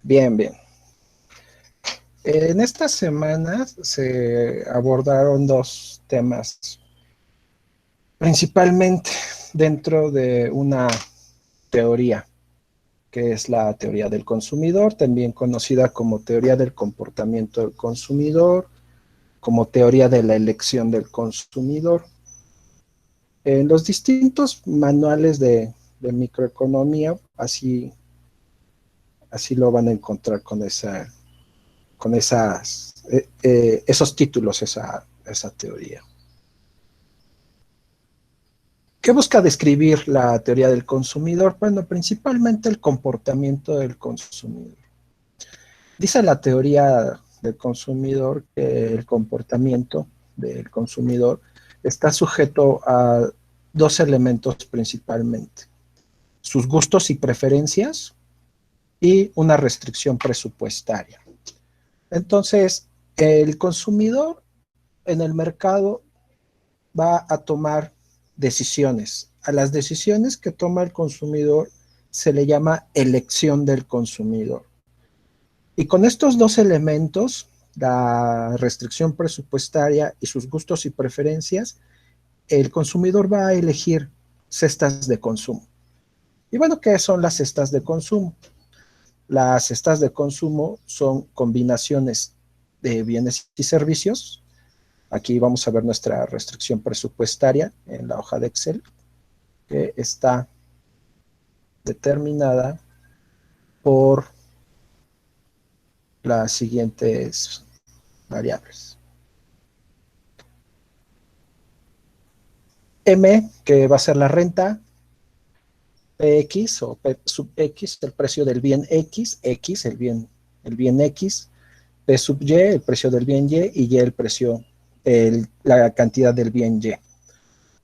Bien, bien. En estas semanas se abordaron dos temas, principalmente dentro de una teoría, que es la teoría del consumidor, también conocida como teoría del comportamiento del consumidor, como teoría de la elección del consumidor. En los distintos manuales de microeconomía, así lo van a encontrar con esos títulos, esa teoría. ¿Qué busca describir la teoría del consumidor? Bueno, principalmente el comportamiento del consumidor. Dice la teoría del consumidor que el comportamiento del consumidor está sujeto a dos elementos principalmente: sus gustos y preferencias y una restricción presupuestaria. Entonces, el consumidor en el mercado va a tomar decisiones. A las decisiones que toma el consumidor se le llama elección del consumidor. Y con estos dos elementos, la restricción presupuestaria y sus gustos y preferencias, el consumidor va a elegir cestas de consumo. Y bueno, ¿qué son las cestas de consumo? Las cestas de consumo son combinaciones de bienes y servicios. Aquí vamos a ver nuestra restricción presupuestaria en la hoja de Excel, que está determinada por las siguientes variables. M, que va a ser la renta, PX o P sub X, el precio del bien X, X, el bien X, P sub Y, el precio del bien Y el precio, la cantidad del bien Y.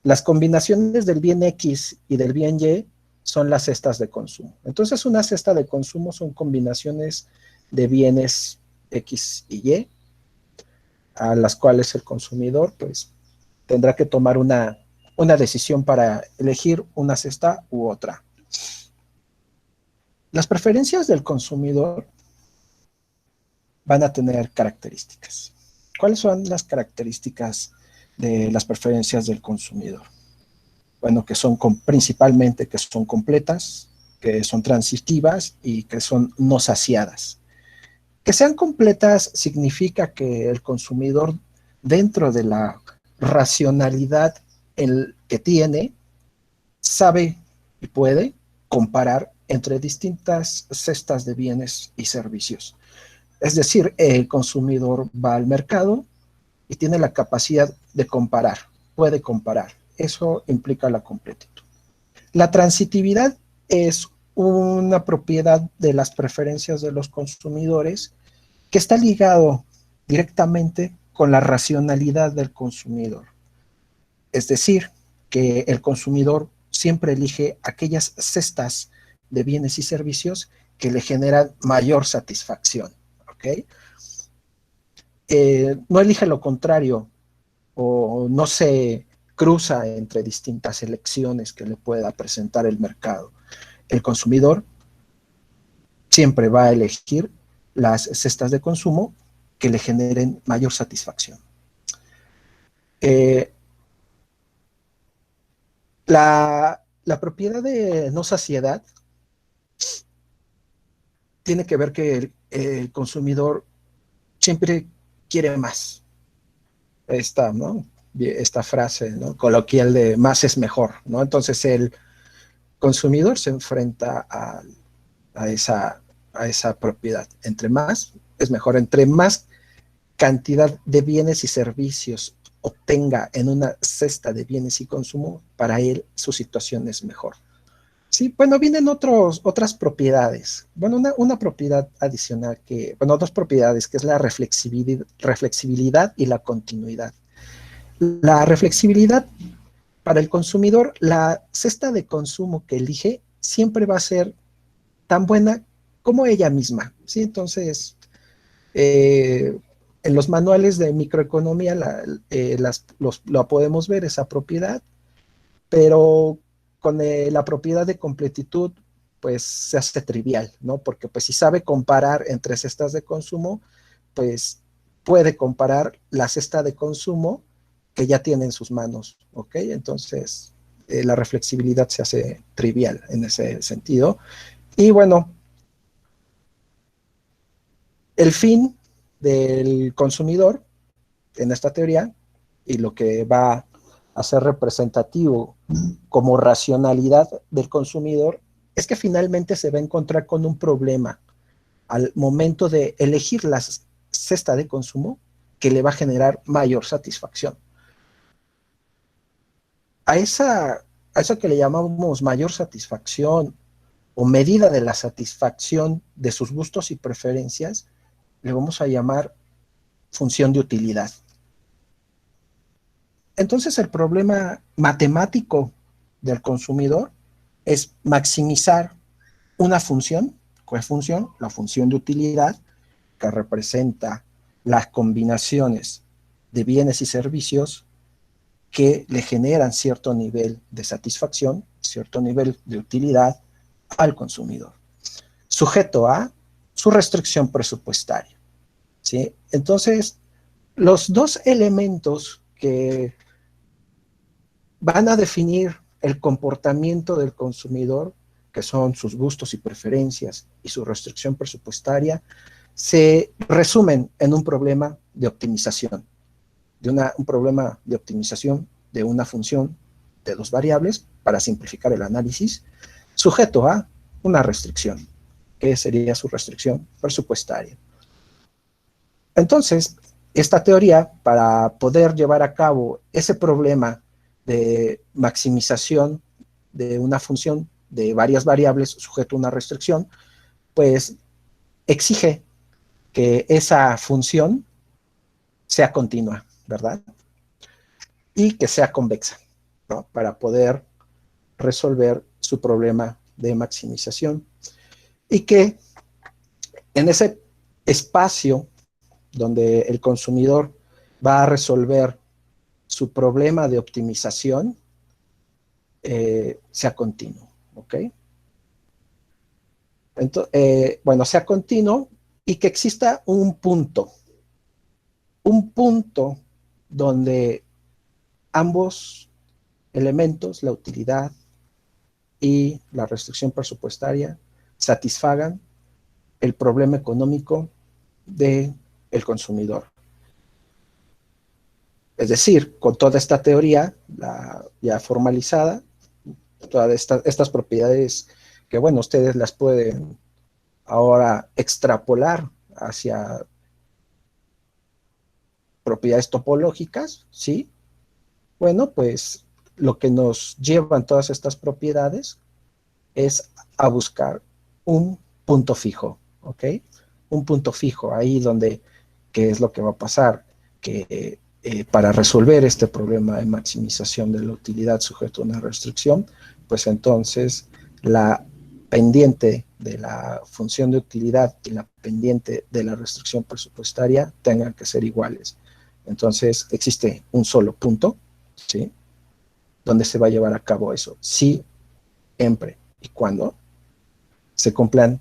Las combinaciones del bien X y del bien Y son las cestas de consumo. Entonces, una cesta de consumo son combinaciones de bienes X y Y, a las cuales el consumidor pues tendrá que tomar una decisión para elegir una cesta u otra. Las preferencias del consumidor van a tener características. ¿Cuáles son las características de las preferencias del consumidor? Bueno, que son principalmente que son completas, que son transitivas y que son no saciadas. Que sean completas significa que el consumidor, dentro de la racionalidad que tiene, sabe y puede comparar entre distintas cestas de bienes y servicios. Es decir, el consumidor va al mercado y tiene la capacidad de comparar, puede comparar. Eso implica la completitud. La transitividad es una propiedad de las preferencias de los consumidores que está ligado directamente con la racionalidad del consumidor. Es decir, que el consumidor siempre elige aquellas cestas de bienes y servicios que le generan mayor satisfacción. ¿Okay? No elige lo contrario o no se cruza entre distintas elecciones que le pueda presentar el mercado. El consumidor siempre va a elegir las cestas de consumo que le generen mayor satisfacción. La propiedad de no saciedad tiene que ver que el consumidor siempre quiere más. Esta frase, ¿no?, coloquial de más es mejor, ¿no? Entonces el consumidor se enfrenta a esa propiedad. Entre más es mejor, entre más cantidad de bienes y servicios obtenga en una cesta de bienes y consumo, para él su situación es mejor. Sí, bueno, vienen otras propiedades. Bueno, una propiedad adicional dos propiedades, que es la reflexibilidad y la continuidad. La reflexibilidad, para el consumidor, la cesta de consumo que elige siempre va a ser tan buena como ella misma, ¿sí? Entonces, en los manuales de microeconomía la podemos ver, esa propiedad, pero con la propiedad de completitud pues se hace trivial, ¿no? Porque pues si sabe comparar entre cestas de consumo, pues puede comparar la cesta de consumo que ya tiene en sus manos, ¿ok? Entonces, la reflexibilidad se hace trivial en ese sentido. Y bueno, el fin del consumidor en esta teoría y lo que va a ser representativo como racionalidad del consumidor es que finalmente se va a encontrar con un problema al momento de elegir la cesta de consumo que le va a generar mayor satisfacción. A eso que le llamamos mayor satisfacción o medida de la satisfacción de sus gustos y preferencias, le vamos a llamar función de utilidad. Entonces el problema matemático del consumidor es maximizar una función. ¿Cuál función? La función de utilidad, que representa las combinaciones de bienes y servicios que le generan cierto nivel de satisfacción, cierto nivel de utilidad al consumidor, sujeto a su restricción presupuestaria, ¿sí? Entonces, los dos elementos que van a definir el comportamiento del consumidor, que son sus gustos y preferencias y su restricción presupuestaria, se resumen en un problema de optimización, un problema de optimización de una función de dos variables, para simplificar el análisis, sujeto a una restricción, que sería su restricción presupuestaria. Entonces, esta teoría, para poder llevar a cabo ese problema de maximización de una función de varias variables sujeto a una restricción, pues exige que esa función sea continua, ¿verdad? Y que sea convexa, ¿no? Para poder resolver su problema de maximización. Y que en ese espacio donde el consumidor va a resolver su problema de optimización, sea continuo, ¿ok? Entonces, bueno, sea continuo y que exista un punto donde ambos elementos, la utilidad y la restricción presupuestaria, satisfagan el problema económico del consumidor. Es decir, con toda esta teoría ya formalizada, todas estas propiedades que, bueno, ustedes las pueden ahora extrapolar hacia propiedades topológicas, ¿sí? Bueno, pues lo que nos llevan todas estas propiedades es a buscar un punto fijo, ¿ok? Un punto fijo, ahí donde, ¿qué es lo que va a pasar? Que para resolver este problema de maximización de la utilidad sujeto a una restricción, pues entonces la pendiente de la función de utilidad y la pendiente de la restricción presupuestaria tengan que ser iguales. Entonces existe un solo punto, ¿sí? Donde se va a llevar a cabo eso, siempre y cuando se cumplan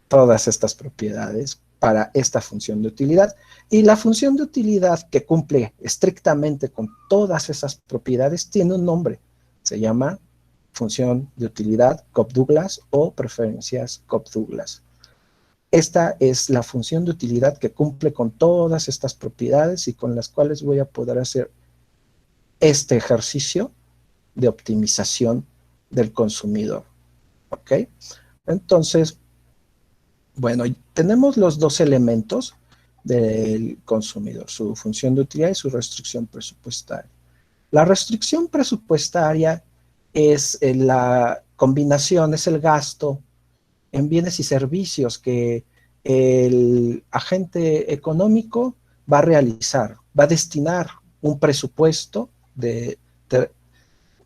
todas estas propiedades para esta función de utilidad. Y la función de utilidad que cumple estrictamente con todas esas propiedades tiene un nombre, se llama función de utilidad Cobb-Douglas o preferencias Cobb-Douglas. Esta es la función de utilidad que cumple con todas estas propiedades y con las cuales voy a poder hacer este ejercicio de optimización del consumidor, ¿ok? Entonces, bueno, tenemos los dos elementos del consumidor, su función de utilidad y su restricción presupuestaria. La restricción presupuestaria es la combinación, es el gasto en bienes y servicios que el agente económico va a realizar, va a destinar un presupuesto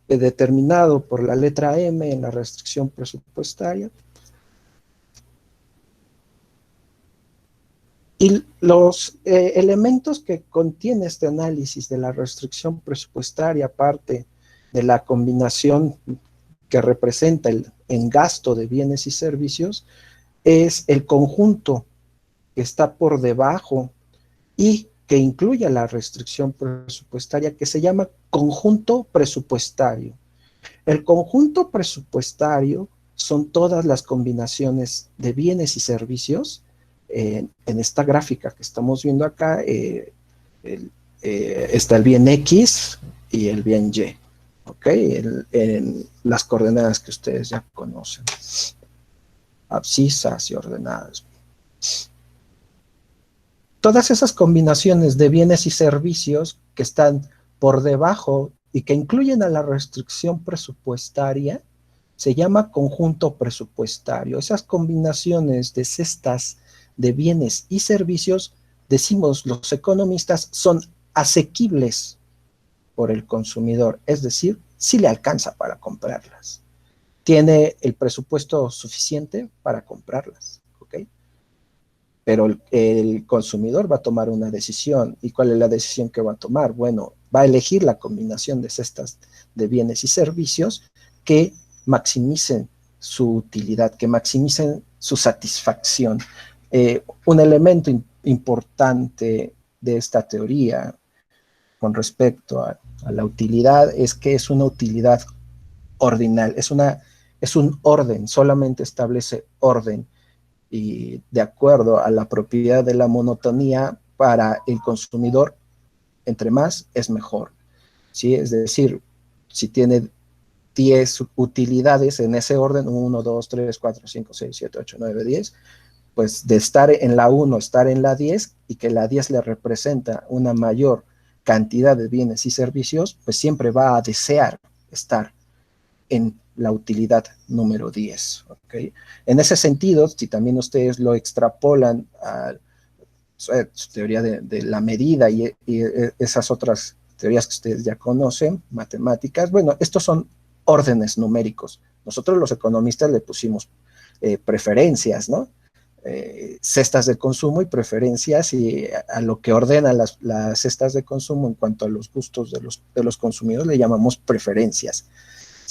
determinado por la letra M en la restricción presupuestaria. Y los elementos que contiene este análisis de la restricción presupuestaria, aparte de la combinación que representa el en gasto de bienes y servicios es el conjunto que está por debajo y que incluye la restricción presupuestaria, que se llama conjunto presupuestario. El conjunto presupuestario son todas las combinaciones de bienes y servicios. En esta gráfica que estamos viendo acá está el bien X y el bien Y, ¿ok? En las coordenadas que ustedes ya conocen, abscisas y ordenadas. Todas esas combinaciones de bienes y servicios que están por debajo y que incluyen a la restricción presupuestaria, se llama conjunto presupuestario. Esas combinaciones de cestas de bienes y servicios, decimos los economistas, son asequibles por el consumidor, es decir, si le alcanza para comprarlas. Tiene el presupuesto suficiente para comprarlas, ¿ok? Pero el consumidor va a tomar una decisión. ¿Y cuál es la decisión que va a tomar? Bueno, va a elegir la combinación de cestas de bienes y servicios que maximicen su utilidad, que maximicen su satisfacción. Un elemento importante de esta teoría con respecto a la utilidad es que es una utilidad ordinal, es un orden, solamente establece orden y de acuerdo a la propiedad de la monotonía para el consumidor, entre más es mejor, ¿sí? Es decir, si tiene 10 utilidades en ese orden, 1, 2, 3, 4, 5, 6, 7, 8, 9, 10, pues de estar en la 1, estar en la 10 y que la 10 le representa una mayor cantidad de bienes y servicios, pues siempre va a desear estar en la utilidad número 10. ¿Okay? En ese sentido, si también ustedes lo extrapolan a su teoría de la medida y esas otras teorías que ustedes ya conocen, matemáticas, bueno, estos son órdenes numéricos. Nosotros los economistas le pusimos preferencias, ¿no? Cestas de consumo y preferencias y a lo que ordenan las cestas de consumo en cuanto a los gustos de los consumidores le llamamos preferencias.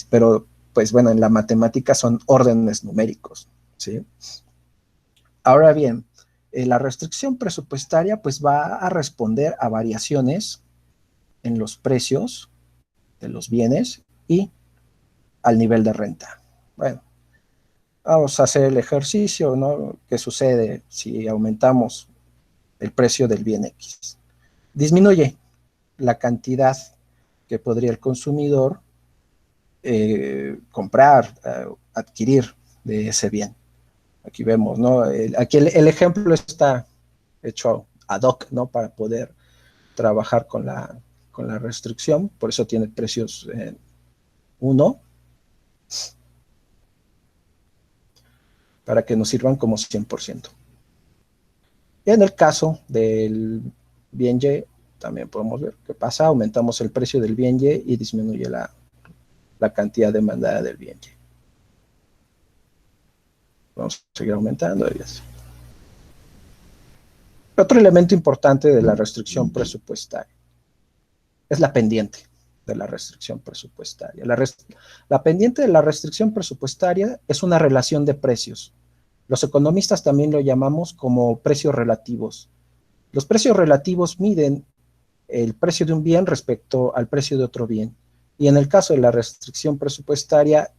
Pero, pues bueno, en la matemática son órdenes numéricos, ¿sí? Ahora bien, la restricción presupuestaria pues va a responder a variaciones en los precios de los bienes y al nivel de renta. Bueno, vamos a hacer el ejercicio, ¿no? ¿Qué sucede si aumentamos el precio del bien X? Disminuye la cantidad que podría el consumidor comprar, adquirir de ese bien. Aquí vemos, ¿no? Aquí el ejemplo está hecho ad hoc, ¿no? Para poder trabajar con la restricción, por eso tiene precios 1, para que nos sirvan como 100%. Y en el caso del bien Y, también podemos ver qué pasa, aumentamos el precio del bien Y y disminuye la cantidad demandada del bien Y. Vamos a seguir aumentando. Otro elemento importante de la restricción presupuestaria es la pendiente de la restricción presupuestaria. La pendiente de la restricción presupuestaria es una relación de precios. Los economistas también lo llamamos como precios relativos. Los precios relativos miden el precio de un bien respecto al precio de otro bien. Y en el caso de la restricción presupuestaria,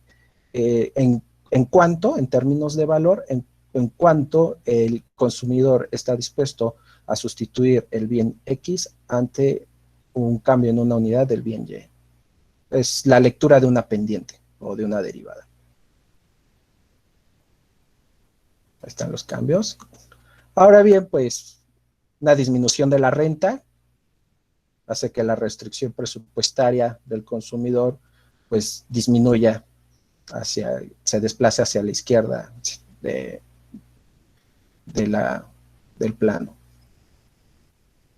en cuanto, en términos de valor, en cuanto el consumidor está dispuesto a sustituir el bien X ante un cambio en una unidad del bien Y. Es la lectura de una pendiente o de una derivada. Ahí están los cambios. Ahora bien, pues, una disminución de la renta hace que la restricción presupuestaria del consumidor, pues, disminuya se desplace hacia la izquierda del plano.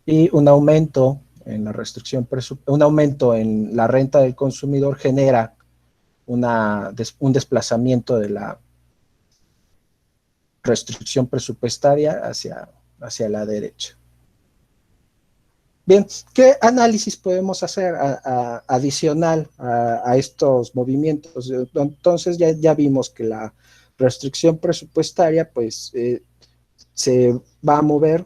Y un aumento en la restricción, un aumento en la renta del consumidor genera un desplazamiento de la restricción presupuestaria hacia la derecha. Bien, ¿qué análisis podemos hacer adicional a estos movimientos? Entonces ya vimos que la restricción presupuestaria pues se va a mover,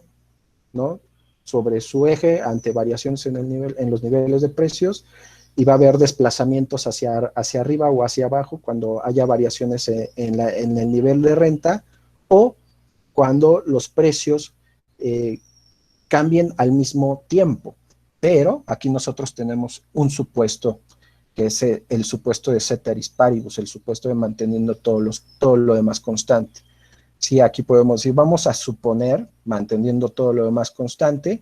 ¿no?, sobre su eje ante variaciones en los niveles de precios, y va a haber desplazamientos hacia arriba o hacia abajo cuando haya variaciones en el nivel de renta, o cuando los precios cambien al mismo tiempo. Pero aquí nosotros tenemos un supuesto, que es el supuesto de ceteris paribus, el supuesto de manteniendo todo lo demás constante. Sí, aquí podemos decir, vamos a suponer, manteniendo todo lo demás constante,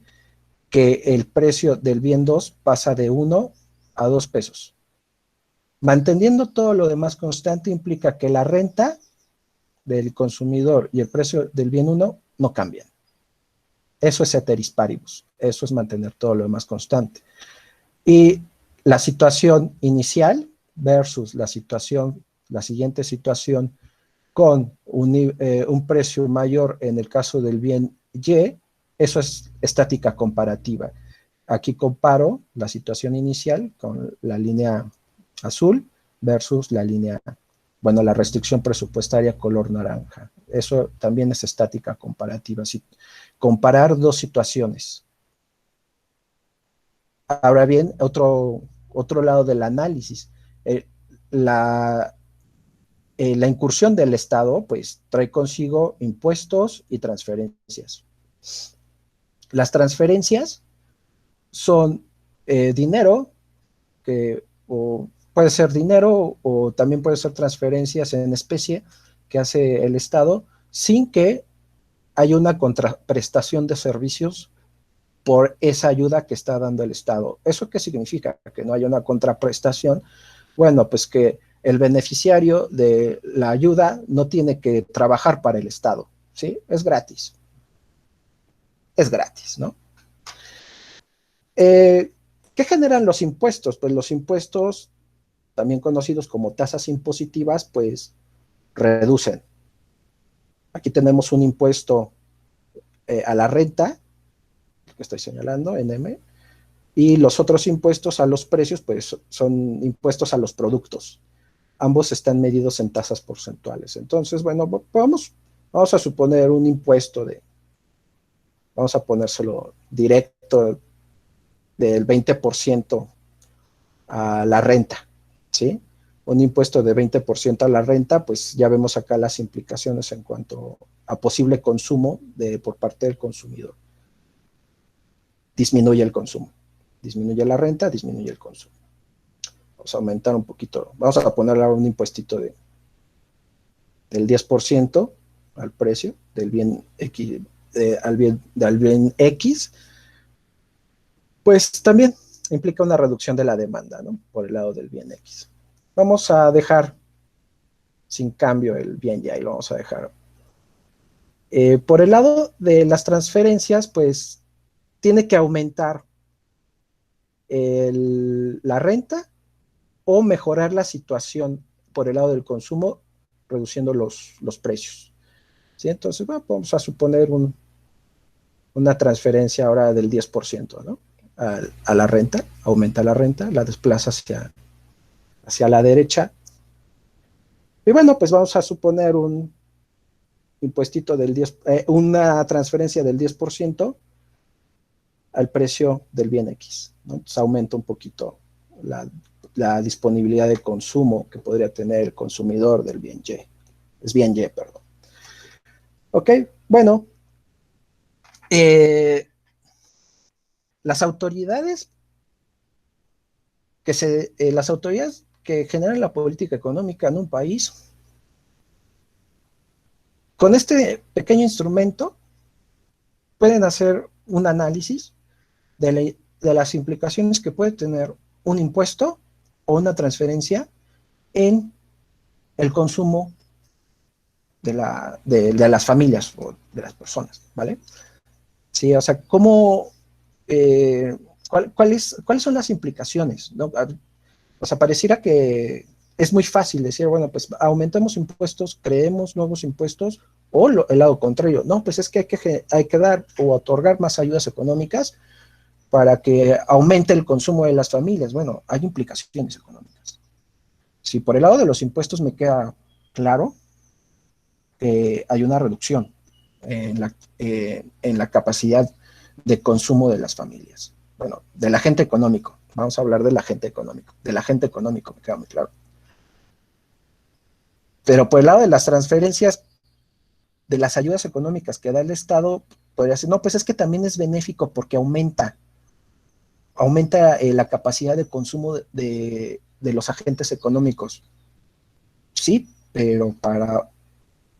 que el precio del bien 2 pasa de 1 a 2 pesos. Manteniendo todo lo demás constante implica que la renta del consumidor y el precio del bien 1 no cambian. Eso es ceteris paribus, eso es mantener todo lo demás constante. Y la situación inicial versus la siguiente situación con un precio mayor en el caso del bien Y, eso es estática comparativa. Aquí comparo la situación inicial con la línea azul versus la línea, bueno, la restricción presupuestaria color naranja. Eso también es estática comparativa. Comparar dos situaciones. Ahora bien, otro lado del análisis, la incursión del Estado pues trae consigo impuestos y transferencias. Las transferencias son dinero, o puede ser dinero o también puede ser transferencias en especie que hace el Estado sin que haya una contraprestación de servicios por esa ayuda que está dando el Estado. ¿Eso qué significa? Que no haya una contraprestación. Bueno, pues que el beneficiario de la ayuda no tiene que trabajar para el Estado, ¿sí? Es gratis. Es gratis, ¿no? ¿Qué generan los impuestos? Pues los impuestos, también conocidos como tasas impositivas, pues reducen. Aquí tenemos un impuesto a la renta, que estoy señalando, NM, y los otros impuestos a los precios, pues son impuestos a los productos. Ambos están medidos en tasas porcentuales. Entonces, bueno, vamos a suponer un impuesto vamos a ponérselo directo, del 20% a la renta, ¿sí? Un impuesto de 20% a la renta, pues ya vemos acá las implicaciones en cuanto a posible consumo por parte del consumidor. Disminuye el consumo. Disminuye la renta, disminuye el consumo. Vamos a aumentar un poquito. Vamos a ponerle un impuestito del 10% al precio del bien X, al bien X, pues también implica una reducción de la demanda, ¿no?, por el lado del bien X. Vamos a dejar sin cambio el bien Y, lo vamos a dejar. Por el lado de las transferencias, pues tiene que aumentar la renta o mejorar la situación por el lado del consumo, reduciendo los precios, ¿sí? Entonces, bueno, vamos a suponer una transferencia ahora del 10%, ¿no?, a la renta, aumenta la renta, la desplaza hacia la derecha. Y bueno, pues vamos a suponer un impuestito una transferencia del 10% al precio del bien X, ¿no? Entonces aumenta un poquito la disponibilidad de consumo que podría tener el consumidor del bien Y. Es bien Y, perdón. Ok, bueno. Las autoridades que generan la política económica en un país, con este pequeño instrumento, pueden hacer un análisis de las implicaciones que puede tener un impuesto o una transferencia en el consumo de las familias o de las personas, ¿vale? Sí, o sea, ¿cuáles son las implicaciones, ¿no? O sea, pareciera que es muy fácil decir, bueno, pues aumentamos impuestos, creemos nuevos impuestos, o el lado contrario, no, pues es que hay que dar o otorgar más ayudas económicas para que aumente el consumo de las familias. Bueno, hay implicaciones económicas. Si por el lado de los impuestos me queda claro que hay una reducción en la capacidad de consumo de las familias. Bueno, del agente económico. Vamos a hablar del agente económico. Del agente económico, me queda muy claro. Pero por el lado de las transferencias, de las ayudas económicas que da el Estado, podría ser, no, pues es que también es benéfico porque aumenta la capacidad de consumo de los agentes económicos. Sí, pero para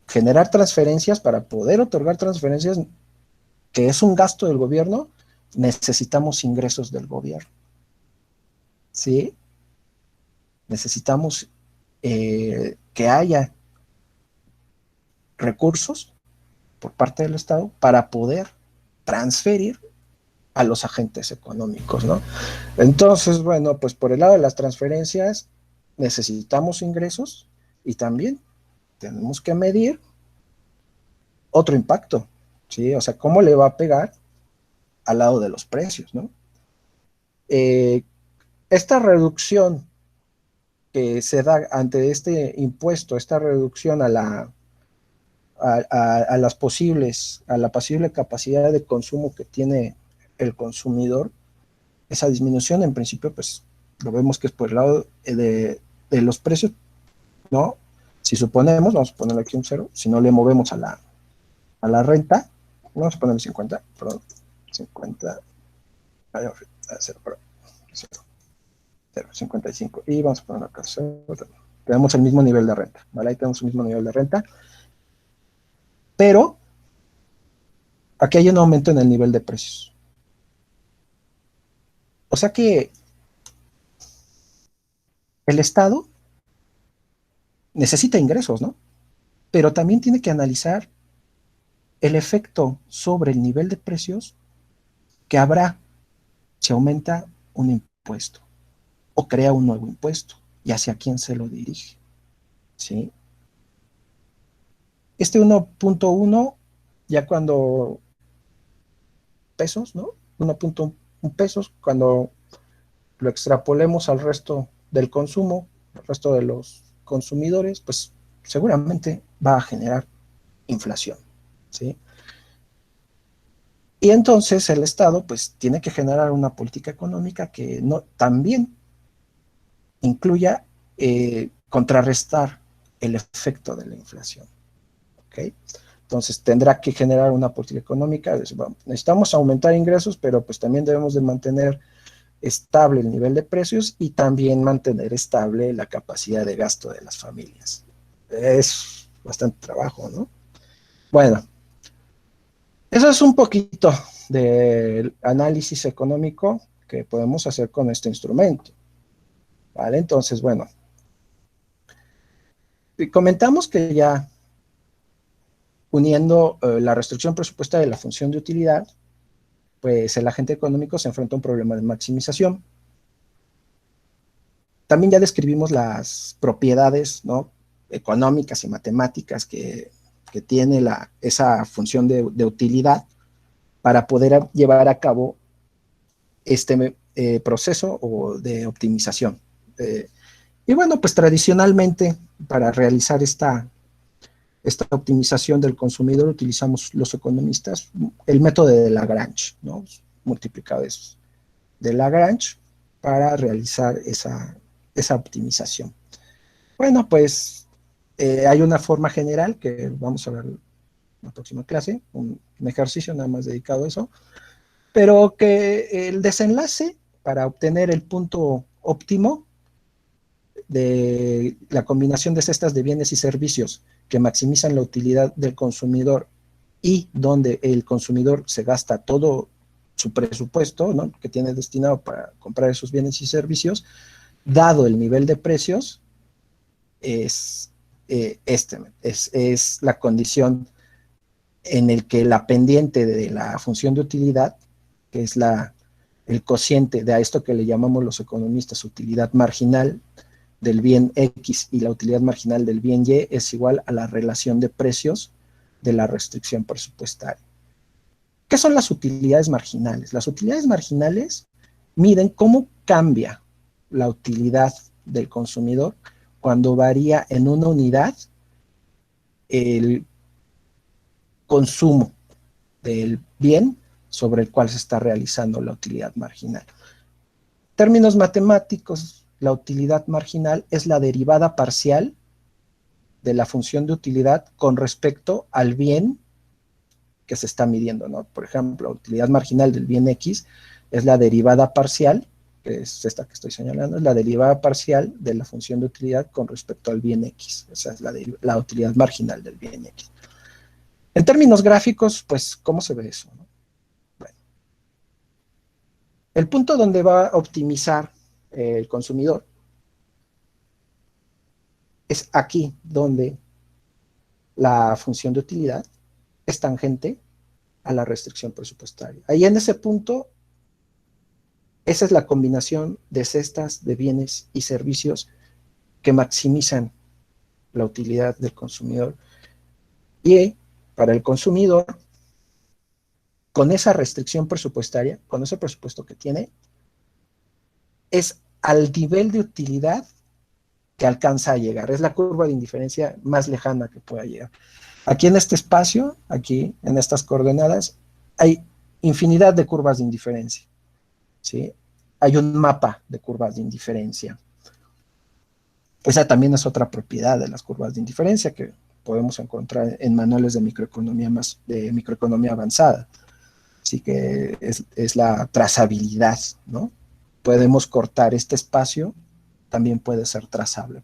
generar transferencias, para poder otorgar transferencias, que es un gasto del gobierno, necesitamos ingresos del gobierno. ¿Sí? Necesitamos que haya recursos por parte del Estado para poder transferir a los agentes económicos, ¿no? Entonces, bueno, pues por el lado de las transferencias necesitamos ingresos y también tenemos que medir otro impacto, ¿sí? O sea, ¿cómo le va a pegar al lado de los precios, ¿no? Eh, esta reducción que se da ante este impuesto, esta reducción a las a la posible capacidad de consumo que tiene el consumidor, esa disminución en principio, pues lo vemos que es por el lado de los precios, ¿no? Si suponemos, vamos a ponerle aquí un cero, si no le movemos a la renta, vamos a ponerle 50, perdón, 50, cero, perdón, 0, 0, 55, y vamos a poner acá 0, tenemos el mismo nivel de renta, ¿vale? Ahí tenemos el mismo nivel de renta, pero aquí hay un aumento en el nivel de precios. O sea que el Estado necesita ingresos, ¿no? Pero también tiene que analizar el efecto sobre el nivel de precios que habrá si aumenta un impuesto o crea un nuevo impuesto y hacia quién se lo dirige, ¿sí? Este 1.1, ya cuando pesos, ¿no? 1.1 pesos, cuando lo extrapolemos al resto del consumo, al resto de los consumidores, pues seguramente va a generar inflación, ¿sí? Y entonces el Estado pues tiene que generar una política económica que no, también incluya contrarrestar el efecto de la inflación, ¿ok? Entonces tendrá que generar una política económica, bueno, necesitamos aumentar ingresos, pero pues también debemos de mantener estable el nivel de precios y también mantener estable la capacidad de gasto de las familias. Es bastante trabajo, ¿no? Bueno, eso es un poquito del análisis económico que podemos hacer con este instrumento, ¿vale? Entonces, bueno, comentamos que ya uniendo la restricción presupuestaria de la función de utilidad, pues el agente económico se enfrenta a un problema de maximización. También ya describimos las propiedades, ¿no?, económicas y matemáticas que tiene esa función de utilidad para poder llevar a cabo este proceso o de optimización. Y bueno, pues tradicionalmente para realizar esta optimización del consumidor utilizamos los economistas el método de Lagrange, ¿no? Multiplicadores de Lagrange para realizar esa optimización. Bueno, pues hay una forma general que vamos a ver en la próxima clase, un ejercicio nada más dedicado a eso, pero que el desenlace para obtener el punto óptimo de la combinación de cestas de bienes y servicios que maximizan la utilidad del consumidor y donde el consumidor se gasta todo su presupuesto, ¿no?, que tiene destinado para comprar esos bienes y servicios, dado el nivel de precios, es la condición en el que la pendiente de la función de utilidad, que es el cociente de a esto que le llamamos los economistas utilidad marginal del bien X y la utilidad marginal del bien Y, es igual a la relación de precios de la restricción presupuestaria. ¿Qué son las utilidades marginales? Las utilidades marginales miden cómo cambia la utilidad del consumidor cuando varía en una unidad el consumo del bien sobre el cual se está realizando la utilidad marginal. En términos matemáticos, la utilidad marginal es la derivada parcial de la función de utilidad con respecto al bien que se está midiendo, ¿no? Por ejemplo, la utilidad marginal del bien X es la derivada parcial, que es esta que estoy señalando, es la derivada parcial de la función de utilidad con respecto al bien X. Esa es la utilidad marginal del bien X. En términos gráficos, pues, ¿cómo se ve eso, no? Bueno, el punto donde va a optimizar el consumidor es aquí, donde la función de utilidad es tangente a la restricción presupuestaria. Ahí en ese punto, esa es la combinación de cestas de bienes y servicios que maximizan la utilidad del consumidor. Y para el consumidor, con esa restricción presupuestaria, con ese presupuesto que tiene, es al nivel de utilidad que alcanza a llegar. Es la curva de indiferencia más lejana que pueda llegar. Aquí en este espacio, aquí en estas coordenadas, hay infinidad de curvas de indiferencia, ¿sí? Hay un mapa de curvas de indiferencia. Esa también es otra propiedad de las curvas de indiferencia que podemos encontrar en manuales de microeconomía avanzada. Así que es la trazabilidad, ¿no? Podemos cortar este espacio, también puede ser trazable,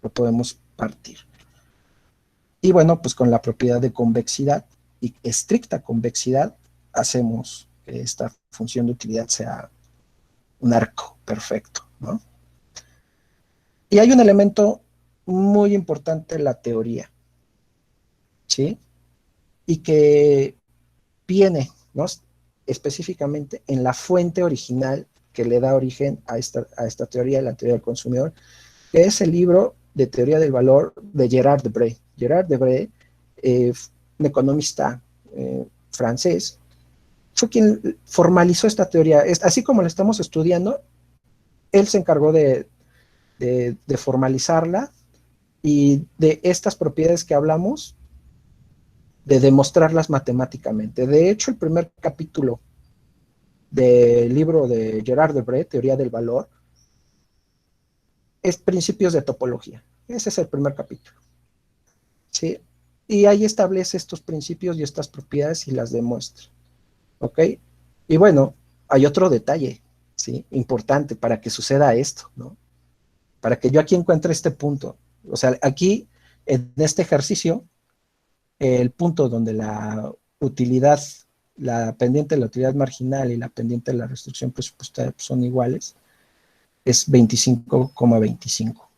lo podemos partir. Y bueno, pues con la propiedad de convexidad y estricta convexidad, hacemos que esta función de utilidad sea un arco perfecto, ¿no? Y hay un elemento muy importante en la teoría, ¿sí? Y que viene, ¿no? Específicamente en la fuente original que le da origen a esta teoría, la teoría del consumidor, que es el libro de teoría del valor de Gerard Debré. Gerard Debré, un economista francés, fue quien formalizó esta teoría. Así como la estamos estudiando, él se encargó de formalizarla y de estas propiedades que hablamos, de demostrarlas matemáticamente. De hecho, el primer capítulo del libro de Gerard Debré, Teoría del Valor, es Principios de Topología. Ese es el primer capítulo, ¿sí? Y ahí establece estos principios y estas propiedades y las demuestra, ¿ok? Y bueno, hay otro detalle, ¿sí? Importante para que suceda esto, ¿no? Para que yo aquí encuentre este punto. O sea, aquí, en este ejercicio, el punto donde la utilidad, la pendiente de la utilidad marginal y la pendiente de la restricción presupuestaria son iguales, es 25,25.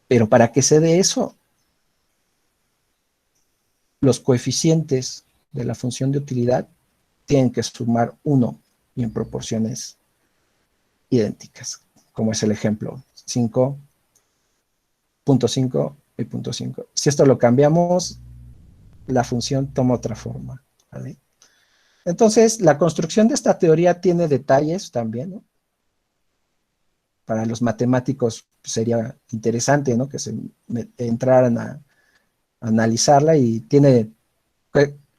Pero para que se dé eso, los coeficientes de la función de utilidad tienen que sumar 1 y en proporciones idénticas, como es el ejemplo, 5.5 y 0.5. Si esto lo cambiamos, la función toma otra forma, ¿vale? Entonces, la construcción de esta teoría tiene detalles también, ¿no? Para los matemáticos pues, sería interesante, ¿no? Que se entraran a analizarla y tiene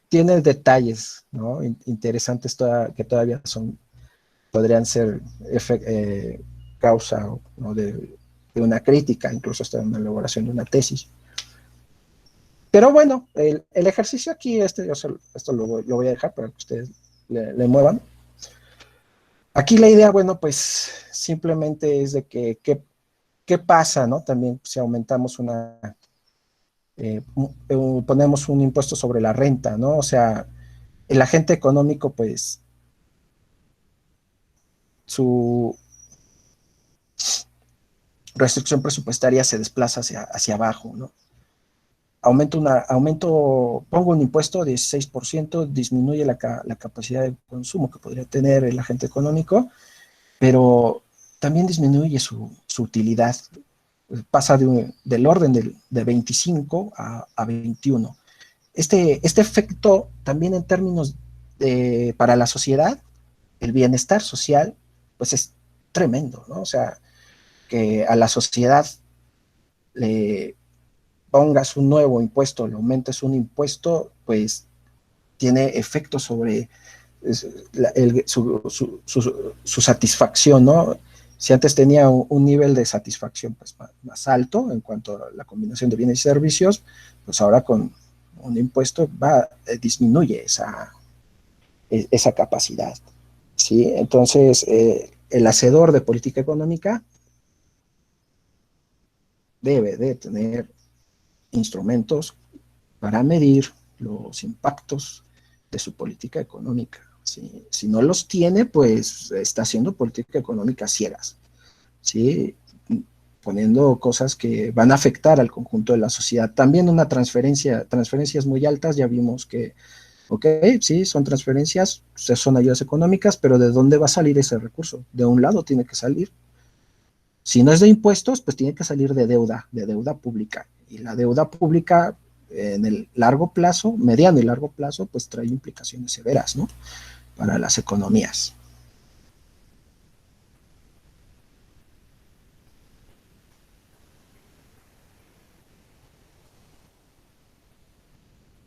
detalles, ¿no? Interesantes que todavía podrían ser causa, ¿no? de una crítica, incluso hasta en la elaboración de una tesis. Pero bueno, el ejercicio aquí, esto lo voy a dejar para que ustedes le muevan. Aquí la idea, bueno, pues simplemente es de que qué pasa, ¿no? También si aumentamos ponemos un impuesto sobre la renta, ¿no? O sea, el agente económico, pues, su restricción presupuestaria se desplaza hacia abajo, ¿no? Pongo un impuesto de 6%, disminuye la capacidad de consumo que podría tener el agente económico, pero también disminuye su utilidad, pasa del orden de 25 a 21. este efecto también en términos para la sociedad, el bienestar social, pues es tremendo, ¿no? O sea, que a la sociedad le pongas un nuevo impuesto, le aumentes un impuesto, pues tiene efectos sobre su satisfacción, ¿no? Si antes tenía un nivel de satisfacción pues, más alto en cuanto a la combinación de bienes y servicios, pues ahora con un impuesto disminuye esa capacidad. ¿Sí? Entonces, el hacedor de política económica debe de tener instrumentos para medir los impactos de su política económica. Si no los tiene, pues está haciendo política económica ciegas, ¿sí? Poniendo cosas que van a afectar al conjunto de la sociedad. También transferencias muy altas, ya vimos que, ok, sí, son transferencias, son ayudas económicas, pero ¿de dónde va a salir ese recurso? De un lado tiene que salir. Si no es de impuestos, pues tiene que salir de deuda pública. Y la deuda pública en el largo plazo, mediano y largo plazo, pues trae implicaciones severas, ¿no? Para las economías.